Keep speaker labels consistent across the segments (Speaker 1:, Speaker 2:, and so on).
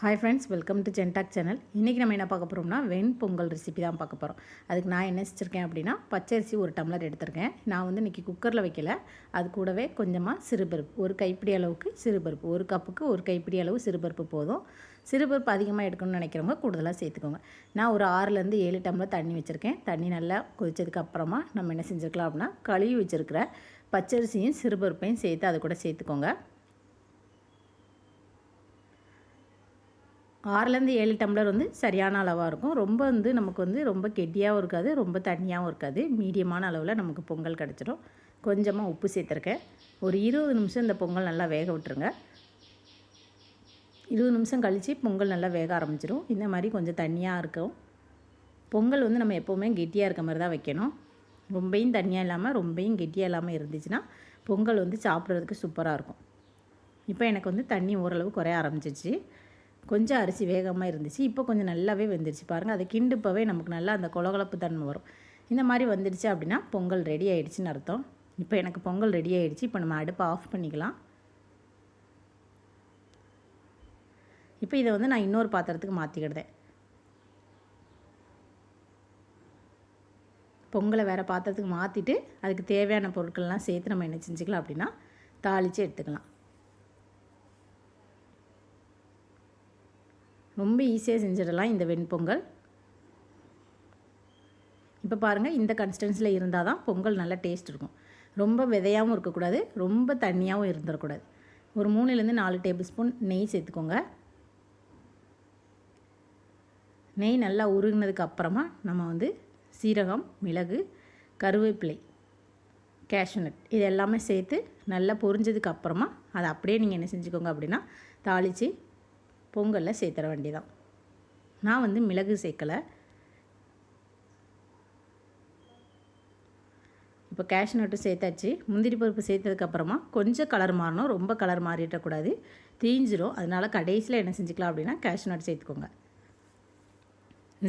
Speaker 1: Hi friends, welcome to ஜென்டாக் channel. இன்றைக்கி நம்ம என்ன பார்க்க போகிறோம்னா வெண்பொங்கல் ரெசிபி தான் பார்க்க போகிறோம். அதுக்கு நான் என்ன செஞ்சுருக்கேன் அப்படின்னா, பச்சரிசி ஒரு டம்ளர் எடுத்திருக்கேன். நான் வந்து இன்றைக்கி குக்கரில் வைக்கல. அது கூடவே கொஞ்சமாக சிறுபருப்பு, ஒரு கைப்பிடி அளவுக்கு சிறுபருப்பு, ஒரு கப்புக்கு ஒரு கைப்பிடி அளவு சிறுபருப்பு போதும். சிறுபருப்பு அதிகமாக எடுக்கணும்னு நினைக்கிறவங்க கூடுதலாக சேர்த்துக்கோங்க. நான் ஒரு 6லேருந்து 7 டம்ளர் தண்ணி வச்சுருக்கேன். தண்ணி நல்லா கொதிச்சதுக்கு அப்புறமா நம்ம என்ன செஞ்சுருக்கலாம் அப்படின்னா, கழுவி வச்சுருக்கிற பச்சரிசியும் சிறுபருப்பையும் சேர்த்து அது கூட சேர்த்துக்கோங்க. 6லேருந்து 7 டம்ளர் வந்து சரியான அளவாக இருக்கும். ரொம்ப வந்து நமக்கு வந்து ரொம்ப கெட்டியாகவும் இருக்காது, ரொம்ப தண்ணியாகவும் இருக்காது. மீடியமான அளவில் நமக்கு பொங்கல் கிடச்சிடும். கொஞ்சமாக உப்பு சேர்த்துருக்கேன். ஒரு 20 நிமிஷம் இந்த பொங்கல் நல்லா வேக விட்டுருங்க. 20 நிமிஷம் கழித்து பொங்கல் நல்லா வேக ஆரம்பிச்சிடும். இந்த மாதிரி கொஞ்சம் தண்ணியாக இருக்கும். பொங்கல் வந்து நம்ம எப்போவுமே கெட்டியாக இருக்க மாதிரி தான் வைக்கணும். ரொம்பையும் தண்ணியாக இல்லாமல் ரொம்பையும் கெட்டியாக இல்லாமல் இருந்துச்சுன்னா பொங்கல் வந்து சாப்பிட்றதுக்கு சூப்பராக இருக்கும். இப்போ எனக்கு வந்து தண்ணி ஓரளவு குறைய ஆரம்பிச்சிச்சு. கொஞ்சம் அரிசி வேகமாக இருந்துச்சு. இப்போ கொஞ்சம் நல்லாவே வெந்துருச்சு பாருங்கள். அதை கிண்டுப்பவே நமக்கு நல்லா அந்த கொலகொலப்பு தன்மை வரும். இந்த மாதிரி வந்துடுச்சு அப்படின்னா பொங்கல் ரெடி ஆகிடுச்சின்னு அர்த்தம். இப்போ எனக்கு பொங்கல் ரெடி ஆகிடுச்சு. இப்போ நம்ம அடுப்பை ஆஃப் பண்ணிக்கலாம். இப்போ இதை வந்து நான் இன்னொரு பாத்திரத்துக்கு மாற்றிக்கிடுதேன். பொங்கலை வேறு பாத்திரத்துக்கு மாற்றிட்டு அதுக்கு தேவையான பொருட்கள்லாம் சேர்த்து நம்ம என்ன செஞ்சுக்கலாம் அப்படின்னா தாளித்து எடுத்துக்கலாம். ரொம்ப ஈஸியாக செஞ்சிடலாம் இந்த வெண்பொங்கல். இப்போ பாருங்கள், இந்த கன்சிஸ்டன்சியில் இருந்தால் தான் பொங்கல் நல்லா டேஸ்ட் இருக்கும். ரொம்ப விதையாகவும் இருக்கக்கூடாது, ரொம்ப தண்ணியாகவும் இருந்துடக்கூடாது. ஒரு 3லேருந்து 4 டேபிள் ஸ்பூன் நெய் சேர்த்துக்கோங்க. நெய் நல்லா உருகினதுக்கு அப்புறமா நம்ம வந்து சீரகம், மிளகு, கருவேப்பிலை, கேஷ்யூநட் இது எல்லாமே சேர்த்து நல்லா பொரிஞ்சதுக்கு அப்புறமா அதை அப்படியே நீங்கள் என்ன செஞ்சுக்கோங்க அப்படின்னா தாளித்து பொங்கலில் சேர்த்துற வேண்டியதான். நான் வந்து மிளகு சேர்க்கலை. இப்போ கேஷ்யூநட்டும் சேர்த்தாச்சு. முந்திரி பருப்பு சேர்த்ததுக்கப்புறமா கொஞ்சம் கலர் மாறணும், ரொம்ப கலர் மாறிடக்கூடாது, தீஞ்சிரும். அதனால் கடைசியில் என்ன செஞ்சுக்கலாம் அப்படின்னா கேஷ்யூநட் சேர்த்துக்கோங்க.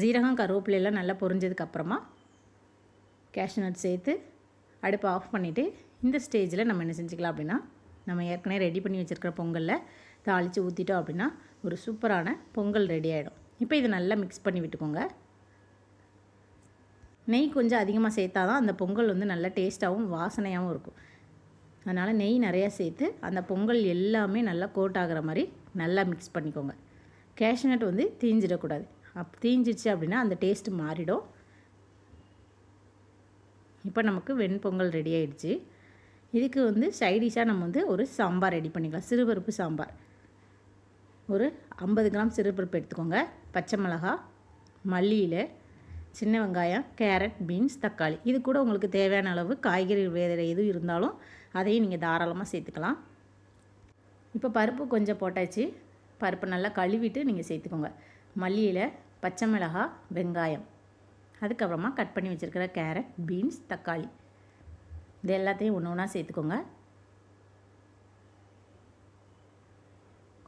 Speaker 1: ஜீரகம், கருவேப்பிலையெல்லாம் நல்லா பொரிஞ்சதுக்கப்புறமா கேஷ்யூநட் சேர்த்து அடுப்பை ஆஃப் பண்ணிவிட்டு இந்த ஸ்டேஜில் நம்ம என்ன செஞ்சுக்கலாம் அப்படின்னா நம்ம ஏற்கனவே ரெடி பண்ணி வச்சுருக்கிற பொங்கலில் தாளித்து ஊற்றிட்டோம் அப்படின்னா ஒரு சூப்பரான பொங்கல் ரெடி ஆகிடும். இப்போ இதை நல்லா மிக்ஸ் பண்ணி விட்டுக்கோங்க. நெய் கொஞ்சம் அதிகமாக சேர்த்தா தான் அந்த பொங்கல் வந்து நல்லா டேஸ்ட்டாகவும் வாசனையாகவும் இருக்கும். அதனால் நெய் நிறையா சேர்த்து அந்த பொங்கல் எல்லாமே நல்லா கோட் ஆகிற மாதிரி நல்லா மிக்ஸ் பண்ணிக்கோங்க. கேஷ்யூநட் வந்து தீஞ்சிடக்கூடாது. தீஞ்சிடுச்சு அப்படின்னா அந்த டேஸ்ட்டு மாறிடும். இப்போ நமக்கு வெண்பொங்கல் ரெடி ஆகிடுச்சு. இதுக்கு வந்து சைடிஷாக நம்ம வந்து ஒரு சாம்பார் ரெடி பண்ணிக்கலாம். சிறுபருப்பு சாம்பார். ஒரு 50 கிராம் சிறுபருப்பு எடுத்துக்கோங்க. பச்சை மிளகா, மல்லி இலை, சின்ன வெங்காயம், கேரட், பீன்ஸ், தக்காளி. இது கூட உங்களுக்கு தேவையான அளவு காய்கறி வேறு எதுவும் இருந்தாலும் அதையும் நீங்கள் தாராளமாக சேர்த்துக்கலாம். இப்போ பருப்பு கொஞ்சம் போட்டாச்சு. பருப்பு நல்லா கழுவிட்டு நீங்கள் சேர்த்துக்கோங்க. மல்லி இலை, பச்சை மிளகா, வெங்காயம், அதுக்கப்புறமா கட் பண்ணி வச்சுருக்கிற கேரட், பீன்ஸ், தக்காளி இது எல்லாத்தையும் ஒன்று ஒன்றா சேர்த்துக்கோங்க.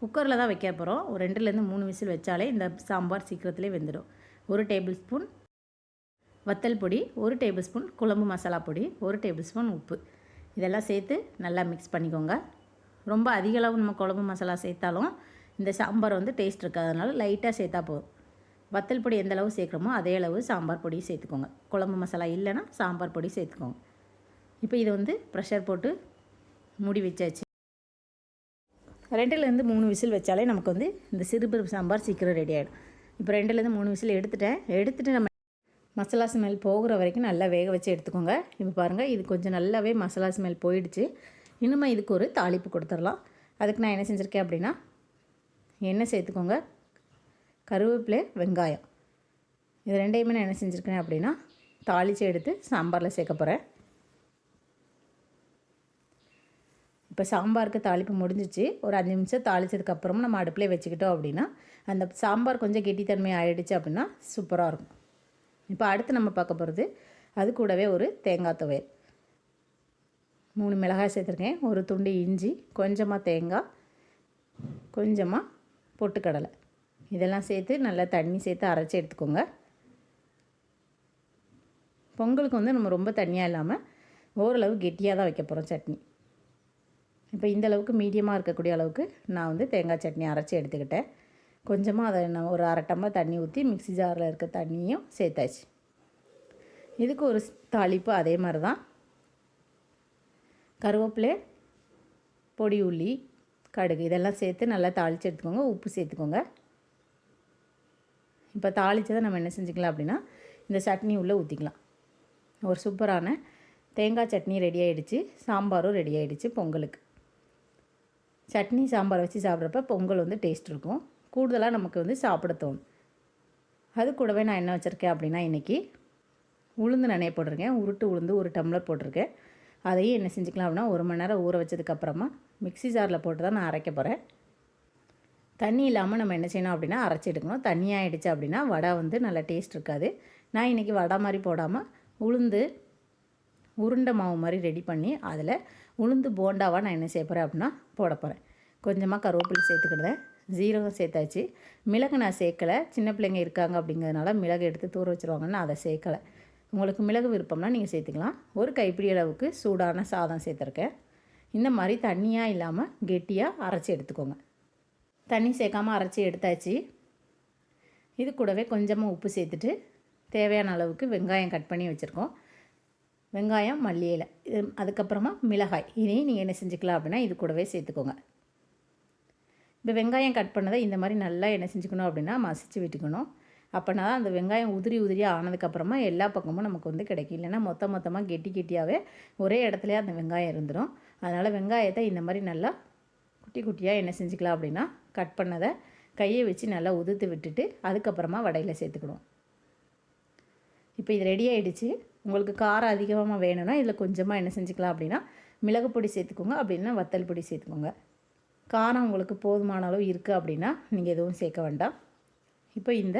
Speaker 1: குக்கரில் தான் வைக்க போகிறோம். ஒரு 2லேருந்து 3 விசில் வச்சாலே இந்த சாம்பார் சீக்கிரத்துலேயே வெந்துடும். 1 டேபிள் ஸ்பூன் வத்தல் பொடி, 1 டேபிள் ஸ்பூன் குழம்பு மசாலா பொடி, 1 டேபிள் ஸ்பூன் உப்பு இதெல்லாம் சேர்த்து நல்லா மிக்ஸ் பண்ணிக்கோங்க. ரொம்ப அதிக அளவு நம்ம குழம்பு மசாலா சேர்த்தாலும் இந்த சாம்பார் வந்து டேஸ்ட் இருக்காதனால லைட்டாக சேர்த்தா போதும். வத்தல் பொடி எந்த அளவு சேர்க்குறோமோ அதே அளவு சாம்பார் பொடி சேர்த்துக்கோங்க. குழம்பு மசாலா இல்லைன்னா சாம்பார் பொடி சேர்த்துக்கோங்க. இப்போ இதை வந்து ப்ரெஷர் போட்டு மூடி வச்சாச்சு. 2லேருந்து 3 விசில் வச்சாலே நமக்கு வந்து இந்த சிறுபருப்பு சாம்பார் சீக்கிரம் ரெடி ஆகிடும். இப்போ 2லேருந்து 3 விசில் எடுத்துகிட்டு நம்ம மசாலா ஸ்மெல் போகிற வரைக்கும் நல்லா வேக வச்சு எடுத்துக்கோங்க. இப்போ பாருங்கள், இது கொஞ்சம் நல்லாவே மசாலா ஸ்மெல் போயிடுச்சு. இன்னுமே இதுக்கு ஒரு தாளிப்பு கொடுத்துடலாம். அதுக்கு நான் என்ன செஞ்சுருக்கேன் அப்படின்னா எண்ணெய் சேர்த்துக்கோங்க. கருவேப்பிலை, வெங்காயம் இது ரெண்டையுமே நான் என்ன செஞ்சுருக்கேன் அப்படின்னா தாளித்து எடுத்து சாம்பாரில் சேர்க்க போகிறேன். இப்போ சாம்பாருக்கு தாளிப்பு முடிஞ்சிச்சு. ஒரு 5 நிமிஷம் தாளித்ததுக்கப்புறமா நம்ம அடுப்பில் வச்சுக்கிட்டோம் அப்படின்னா அந்த சாம்பார் கொஞ்சம் கெட்டித்தன்மை ஆகிடுச்சு அப்படின்னா சூப்பராக இருக்கும். இப்போ அடுத்து நம்ம பார்க்க போகிறது அது கூடவே ஒரு தேங்காய் துவையல். 3 மிளகாய் சேர்த்துருக்கேன், ஒரு துண்டு இஞ்சி, கொஞ்சமாக தேங்காய், கொஞ்சமாக பொட்டுக்கடலை இதெல்லாம் சேர்த்து நல்லா தண்ணி சேர்த்து அரைச்சி எடுத்துக்கோங்க. பொங்கலுக்கு வந்து நம்ம ரொம்ப தண்ணியாக இல்லாமல் ஓரளவு கெட்டியாக தான் வைக்க போகிறோம் சட்னி. இப்போ இந்த அளவுக்கு மீடியமாக இருக்கக்கூடிய அளவுக்கு நான் வந்து தேங்காய் சட்னி அரைச்சி எடுத்துக்கிட்டேன். கொஞ்சமாக அதை நான் ஒரு அரை டம்ளர் தண்ணி ஊற்றி மிக்ஸி ஜாரில் இருக்க தண்ணியும் சேர்த்தாச்சு. இதுக்கு ஒரு தாளிப்பு அதே மாதிரி தான். கருவேப்பிலை, பொடி உள்ளி, கடுகு இதெல்லாம் சேர்த்து நல்லா தாளித்து எடுத்துக்கோங்க. உப்பு சேர்த்துக்கோங்க. இப்போ தாளித்ததை நம்ம என்ன செஞ்சுக்கலாம் அப்படின்னா இந்த சட்னி உள்ளே ஊற்றிக்கலாம். ஒரு சூப்பரான தேங்காய் சட்னி ரெடி ஆகிடுச்சு. சாம்பாரும் ரெடி ஆகிடுச்சு பொங்கலுக்கு. சட்னி சாம்பார் வச்சு சாப்பிட்றப்ப பொங்கல் வந்து டேஸ்ட் இருக்கும். கூடுதலாக நமக்கு வந்து சாப்பிட தோணும். அது கூடவே நான் என்ன வச்சுருக்கேன் அப்படின்னா இன்றைக்கி உளுந்து நனைய போட்டிருக்கேன். உருட்டு உளுந்து 1 டம்ளர் போட்டிருக்கேன். அதையும் என்ன செஞ்சுக்கலாம் அப்படின்னா 1 மணி நேரம் ஊற வச்சதுக்கப்புறமா மிக்ஸி ஜாரில் போட்டு தான் நான் அரைக்க போகிறேன். தண்ணி இல்லாமல் நம்ம என்ன செய்யணும் அப்படின்னா அரைச்சி எடுக்கணும். தண்ணியாக ஆகிடுச்சு அப்படின்னா வடை வந்து நல்லா டேஸ்ட் இருக்காது. நான் இன்றைக்கி வடை மாதிரி போடாமல் உளுந்து உருண்டை மாவு மாதிரி ரெடி பண்ணி அதில் உளுந்து போண்டாவாக நான் என்ன செய்ய போகிறேன் அப்படின்னா போட போகிறேன். கொஞ்சமாக கருவேப்பிலை சேர்த்துக்கிட்டேன். ஜீரகம் சேர்த்தாச்சு. மிளகு நான் சேர்க்கலை. சின்ன பிள்ளைங்க இருக்காங்க அப்படிங்கிறதுனால மிளகு எடுத்து தூர வச்சுருவாங்கன்னு அதை சேர்க்கலை. உங்களுக்கு மிளகு விருப்பம்னா நீங்கள் சேர்த்துக்கலாம். ஒரு கைப்பிடி அளவுக்கு சூடான சாதம் சேர்த்துருக்கேன். இந்த மாதிரி தண்ணியாக இல்லாமல் கெட்டியாக அரைச்சி எடுத்துக்கோங்க. தண்ணி சேர்க்காமல் அரைச்சி எடுத்தாச்சு. இது கூடவே கொஞ்சமாக உப்பு சேர்த்துட்டு தேவையான அளவுக்கு வெங்காயம் கட் பண்ணி வச்சுருக்கோம். வெங்காயம், மல்லி இலை, அதுக்கப்புறமா மிளகாய் இதையும் நீங்கள் என்ன செஞ்சுக்கலாம் அப்படின்னா இது கூடவே சேர்த்துக்கோங்க. இப்போ வெங்காயம் கட் பண்ணதை இந்த மாதிரி நல்லா என்ன செஞ்சுக்கணும் அப்படின்னா மசிச்சு விட்டுக்கணும். அப்போனா தான் அந்த வெங்காயம் உதிரியாக ஆனதுக்கப்புறமா எல்லா பக்கமும் நமக்கு வந்து கிடைக்கும். இல்லைன்னா மொத்தமாக கெட்டியாகவே ஒரே இடத்துலையே அந்த வெங்காயம் இருந்துடும். அதனால் வெங்காயத்தை இந்த மாதிரி நல்லா குட்டி குட்டியாக என்ன செஞ்சுக்கலாம் அப்படின்னா கட் பண்ணதை கையை வச்சு நல்லா உதுத்து விட்டுட்டு அதுக்கப்புறமா வடையில் சேர்த்துக்கணும். இப்போ இது ரெடி ஆகிடுச்சு. உங்களுக்கு காரம் அதிகமாக வேணும்னா இதில் கொஞ்சமாக என்ன செஞ்சுக்கலாம் அப்படின்னா மிளகு பொடி சேர்த்துக்கோங்க. அப்படின்னா வத்தல் பொடி சேர்த்துக்கோங்க. காரம் உங்களுக்கு போதுமான அளவு இருக்குது அப்படின்னா நீங்கள் எதுவும் சேர்க்க வேண்டாம். இப்போ இந்த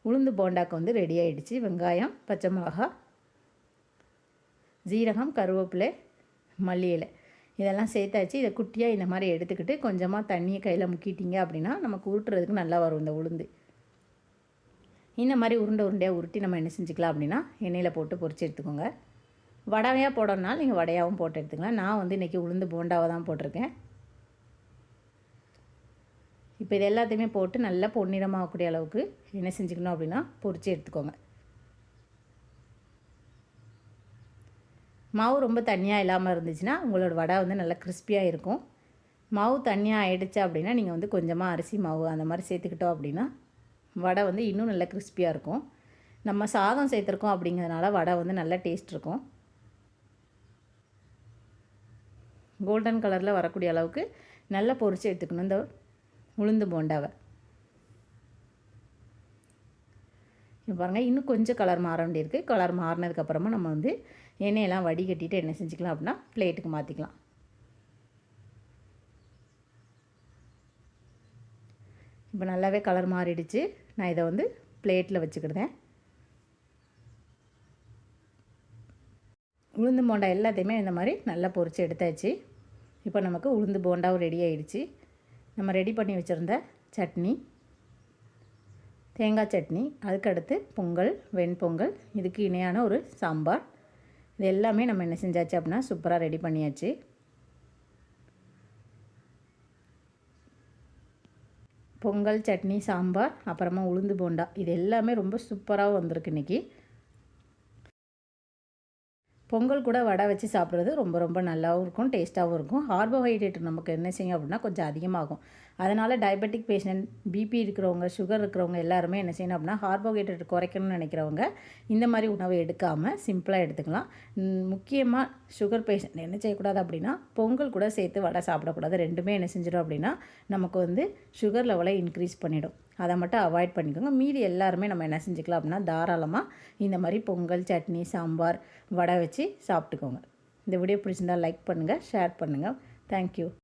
Speaker 1: உளுந்து போண்டாக்கு வந்து ரெடி ஆகிடுச்சு. வெங்காயம், பச்சை மிளகா, ஜீரகம், கருவேப்பிலை, மல்லி இலை இதெல்லாம் சேர்த்தாச்சு. இதை குட்டியாக இந்த மாதிரி எடுத்துக்கிட்டு கொஞ்சமாக தண்ணியை கையில் முக்கிட்டிங்க அப்படின்னா நமக்கு உருட்டுறதுக்கு நல்லா வரும் இந்த உளுந்து. இந்த மாதிரி உருண்டையாக உருட்டி நம்ம என்ன செஞ்சுக்கலாம் அப்படின்னா எண்ணெயில் போட்டு பொரிச்சு எடுத்துக்கோங்க. வடையாக போடணும்னா நீங்கள் வடையாகவும் போட்டு எடுத்துக்கலாம். நான் வந்து இன்றைக்கி உளுந்து போண்டாவை தான் போட்டிருக்கேன். இப்போ இது எல்லாத்தையுமே போட்டு நல்லா பொன்னிறமாகக்கூடிய அளவுக்கு என்ன செஞ்சுக்கணும் அப்படின்னா பொரிச்சு எடுத்துக்கோங்க. மாவு ரொம்ப தண்ணியாக இல்லாமல் இருந்துச்சுன்னா உங்களோட வடை வந்து நல்லா கிறிஸ்பியாக இருக்கும். மாவு தண்ணியாக ஆகிடுச்சு அப்படின்னா நீங்கள் வந்து கொஞ்சமாக அரிசி மாவு அந்த மாதிரி சேர்த்துக்கிட்டோம் அப்படின்னா வடை வந்து இன்னும் நல்லா கிறிஸ்பியாக இருக்கும். நம்ம சாதம் சேர்த்துருக்கோம் அப்படிங்கிறதுனால வடை வந்து நல்லா டேஸ்ட் இருக்கும். கோல்டன் கலரில் வரக்கூடிய அளவுக்கு நல்லா பொரிச்சு எடுத்துக்கணும் இந்த உளுந்து போண்டாவை. இப்போ பாருங்கள் இன்னும் கொஞ்சம் கலர் மாற வேண்டியிருக்கு. கலர் மாறினதுக்கப்புறமா நம்ம வந்து எண்ணெயெல்லாம் வடிகட்டிட்டு என்ன செஞ்சுக்கலாம் அப்படின்னா பிளேட்டுக்கு மாற்றிக்கலாம். இப்போ நல்லாவே கலர் மாறிடுச்சு. நான் இதை வந்து பிளேட்டில் வச்சுக்கிடுதேன். உளுந்து போண்டா எல்லாத்தையுமே இந்த மாதிரி நல்லா பொரித்து எடுத்தாச்சு. இப்போ நமக்கு உளுந்து போண்டாவும் ரெடி ஆகிடுச்சு. நம்ம ரெடி பண்ணி வச்சுருந்த சட்னி, தேங்காய் சட்னி, அதுக்கடுத்து பொங்கல், வெண்பொங்கல், இதுக்கு இணையான ஒரு சாம்பார், இது எல்லாமே நம்ம என்ன செஞ்சாச்சு அப்படின்னா சூப்பராக ரெடி பண்ணியாச்சு. பொங்கல், சட்னி, சாம்பார், அப்புறமா உளுந்து போண்டா இது எல்லாமே ரொம்ப சூப்பராக வந்திருக்கு இன்றைக்கி. பொங்கல் கூட வடை வச்சு சாப்பிட்றது ரொம்ப ரொம்ப நல்லாவும் இருக்கும், டேஸ்ட்டாகவும் இருக்கும். கார்போஹைட்ரேட் நமக்கு என்ன செய்யும் அப்படின்னா கொஞ்சம் அதிகமாகும். அதனால் டயபெட்டிக் பேஷண்ட், பிபி இருக்கிறவங்க, சுகர் இருக்கிறவங்க எல்லாருமே என்ன செய்யணும் அப்படின்னா கார்போஹைட்ரேட் குறைக்கணும்னு நினைக்கிறவங்க இந்த மாதிரி உணவை எடுக்காமல் சிம்பிளாக எடுத்துக்கலாம். முக்கியமாக சுகர் பேஷண்ட் என்ன செய்யக்கூடாது அப்படின்னா பொங்கல் கூட சேர்த்து வடை சாப்பிடக்கூடாது. ரெண்டுமே என்ன செஞ்சிடும் அப்படின்னா நமக்கு வந்து சுகர் லெவலை இன்க்ரீஸ் பண்ணிடும். அதை மட்டும் அவாய்ட் பண்ணிக்கோங்க. மீதி எல்லாருமே நம்ம என்ன செஞ்சுக்கலாம் அப்படின்னா தாராளமாக இந்த மாதிரி பொங்கல், சட்னி, சாம்பார், வடை வச்சு சாப்பிட்டுக்கோங்க. இந்த வீடியோ பிடிச்சிருந்தால் லைக் பண்ணுங்கள், ஷேர் பண்ணுங்கள். தேங்க்யூ.